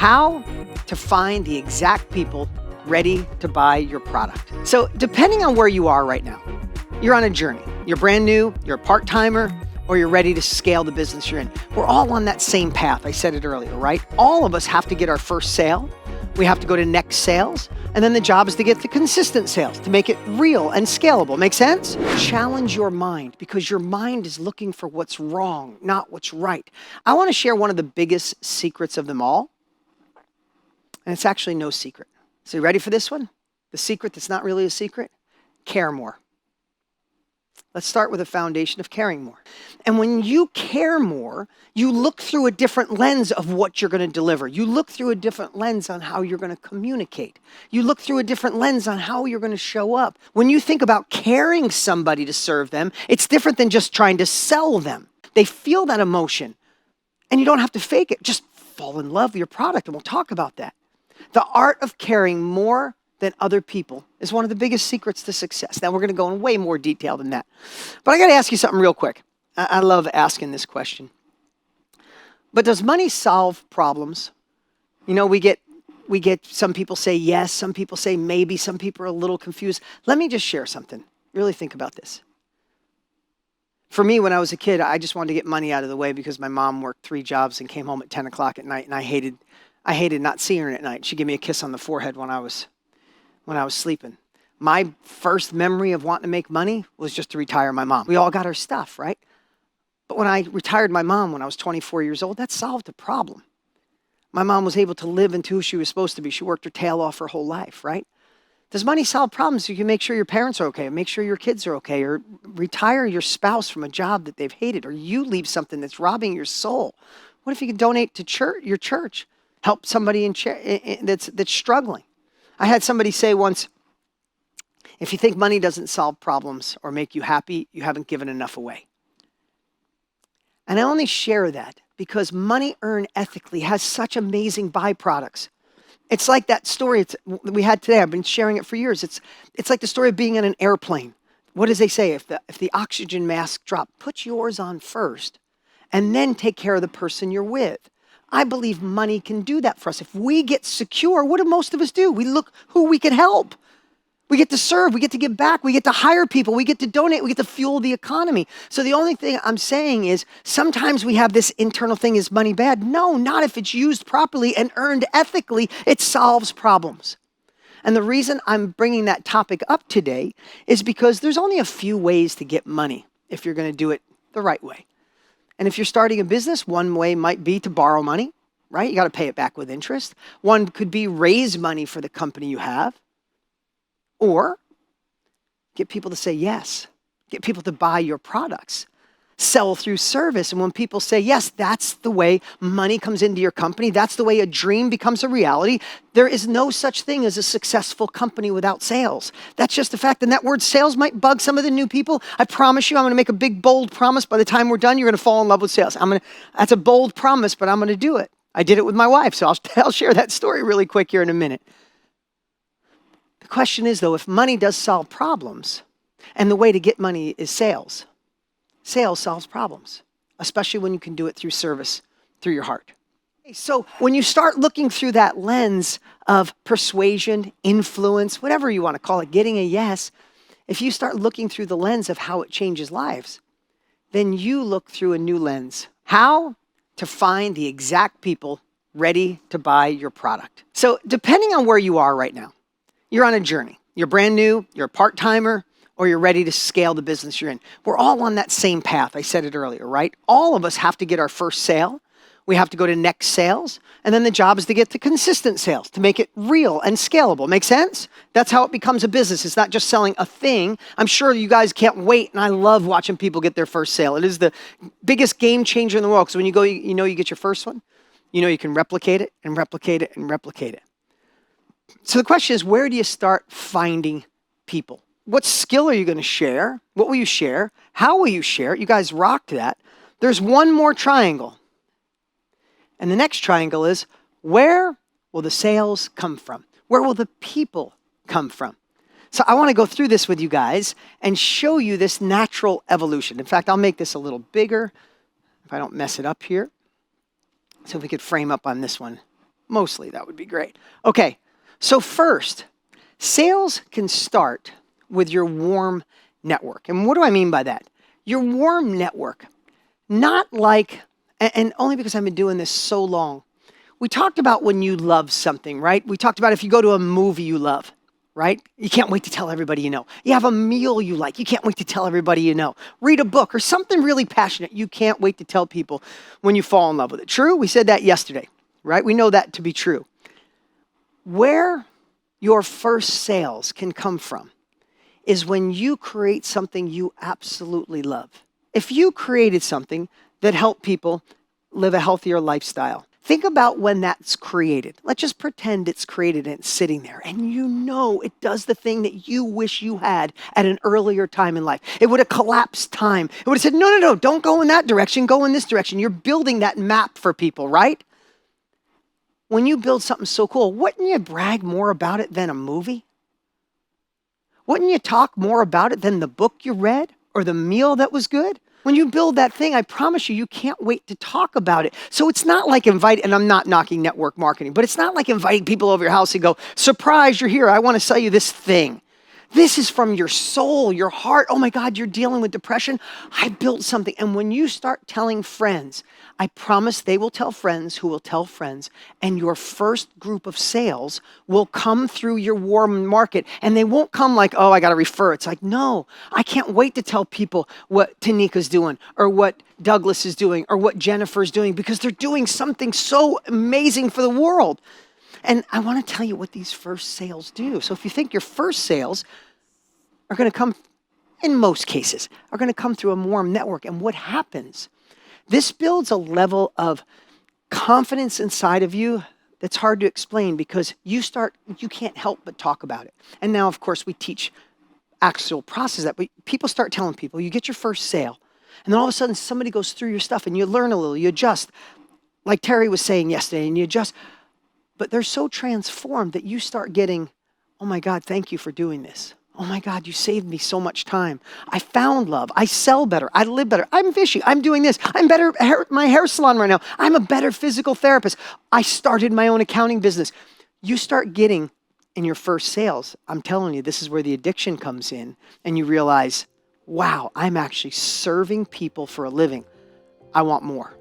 How to find the exact people ready to buy your product. So depending on where you are right now, you're on a journey. You're brand new, you're a part-timer, or you're ready to scale the business you're in. We're all on that same path. I said it earlier, right? All of us have to get our first sale. We have to go to next sales. And then the job is to get the consistent sales, to make it real and scalable. Make sense? Challenge your mind, because your mind is looking for what's wrong, not what's right. I want to share one of the biggest secrets of them all. And it's actually no secret. So you ready for this one? The secret that's not really a secret? Care more. Let's start with a foundation of caring more. And when you care more, you look through a different lens of what you're going to deliver. You look through a different lens on how you're going to communicate. You look through a different lens on how you're going to show up. When you think about caring somebody to serve them, it's different than just trying to sell them. They feel that emotion, and you don't have to fake it. Just fall in love with your product, and we'll talk about that. The art of caring more than other people is one of the biggest secrets to success. Now, we're going to go in way more detail than that. But I got to ask you something real quick. I love asking this question. But does money solve problems? You know, we get some people say yes, some people say maybe, some people are a little confused. Let me just share something. Really think about this. For me, when I was a kid, I just wanted to get money out of the way because my mom worked 3 jobs and came home at 10 o'clock at night, and I hated not seeing her at night. She'd give me a kiss on the forehead when I was sleeping. My first memory of wanting to make money was just to retire my mom. We all got our stuff, right? But when I retired my mom when I was 24 years old, that solved a problem. My mom was able to live into who she was supposed to be. She worked her tail off her whole life, right? Does money solve problems? You can make sure your parents are okay, make sure your kids are okay, or retire your spouse from a job that they've hated, or you leave something that's robbing your soul. What if you could donate to your church? Help somebody that's struggling. I had somebody say once, if you think money doesn't solve problems or make you happy, you haven't given enough away. And I only share that because money earned ethically has such amazing byproducts. It's like that story we had today. I've been sharing it for years. It's like the story of being in an airplane. What does they say? If the oxygen mask drop, put yours on first and then take care of the person you're with. I believe money can do that for us. If we get secure, what do most of us do? We look who we can help. We get to serve. We get to give back. We get to hire people. We get to donate. We get to fuel the economy. So the only thing I'm saying is sometimes we have this internal thing, is money bad? No, not if it's used properly and earned ethically. It solves problems. And the reason I'm bringing that topic up today is because there's only a few ways to get money if you're going to do it the right way. And if you're starting a business, one way might be to borrow money, right? You got to pay it back with interest. One could be raise money for the company you have, or get people to say yes, get people to buy your products, sell through service. And when people say yes, that's the way money comes into your company. That's the way a dream becomes a reality. There is no such thing as a successful company without sales. That's just a fact. And that word sales might bug some of the new people. I promise you, I'm going to make a big, bold promise. By the time we're done, you're going to fall in love with sales. That's a bold promise, but I'm going to do it. I did it with my wife, so I'll share that story really quick here in a minute. The question is, though, if money does solve problems, and the way to get money is sales, sales solves problems, especially when you can do it through service, through your heart. So when you start looking through that lens of persuasion, influence, whatever you want to call it, getting a yes, if you start looking through the lens of how it changes lives, then you look through a new lens. How to find the exact people ready to buy your product. So depending on where you are right now, you're on a journey. You're brand new, you're a part-timer, or you're ready to scale the business you're in. We're all on that same path. I said it earlier, right? All of us have to get our first sale. We have to go to next sales. And then the job is to get to consistent sales, to make it real and scalable. Make sense? That's how it becomes a business. It's not just selling a thing. I'm sure you guys can't wait. And I love watching people get their first sale. It is the biggest game changer in the world. Because when you go, you know you get your first one. You know you can replicate it and replicate it and replicate it. So the question is, where do you start finding people? What skill are you going to share? What will you share? How will you share it? You guys rocked that. There's one more triangle. And the next triangle is, where will the sales come from? Where will the people come from? So I want to go through this with you guys and show you this natural evolution. In fact, I'll make this a little bigger if I don't mess it up here. So if we could frame up on this one Mostly, that would be great. Okay, so first, sales can start with your warm network. And what do I mean by that? Your warm network, not like, and only because I've been doing this so long. We talked about when you love something, right? We talked about if you go to a movie you love, right? You can't wait to tell everybody you know. You have a meal you like. You can't wait to tell everybody you know. Read a book or something really passionate. You can't wait to tell people when you fall in love with it. True? We said that yesterday, right? We know that to be true. Where your first sales can come from is when you create something you absolutely love. If you created something that helped people live a healthier lifestyle, think about when that's created. Let's just pretend it's created and it's sitting there, and you know it does the thing that you wish you had at an earlier time in life. It would have collapsed time. It would have said, no, don't go in that direction, go in this direction. You're building that map for people, right? When you build something so cool, wouldn't you brag more about it than a movie? Wouldn't you talk more about it than the book you read or the meal that was good? When you build that thing, I promise you, you can't wait to talk about it. So it's not like and I'm not knocking network marketing, but it's not like inviting people over your house and go, surprise, you're here. I want to sell you this thing. This is from your soul, your heart. Oh my God, you're dealing with depression. I built something. And when you start telling friends, I promise they will tell friends who will tell friends, and your first group of sales will come through your warm market. And they won't come like, oh, I got to refer. It's like, no, I can't wait to tell people what Tanika's doing or what Douglas is doing or what Jennifer's doing, because they're doing something so amazing for the world. And I want to tell you what these first sales do. So if you think your first sales are going to come, in most cases, are going to come through a warm network. And what happens? This builds a level of confidence inside of you that's hard to explain, because you can't help but talk about it. And now, of course, we teach actual process that, but people start telling people, you get your first sale, and then all of a sudden somebody goes through your stuff and you learn a little, you adjust, like Terry was saying yesterday, and you adjust. But they're so transformed that you start getting, oh my God, thank you for doing this. Oh my God, you saved me so much time. I found love. I sell better. I live better. I'm fishy. I'm doing this. I'm better at my hair salon right now. I'm a better physical therapist. I started my own accounting business. You start getting in your first sales, I'm telling you, this is where the addiction comes in, and you realize, wow, I'm actually serving people for a living. I want more.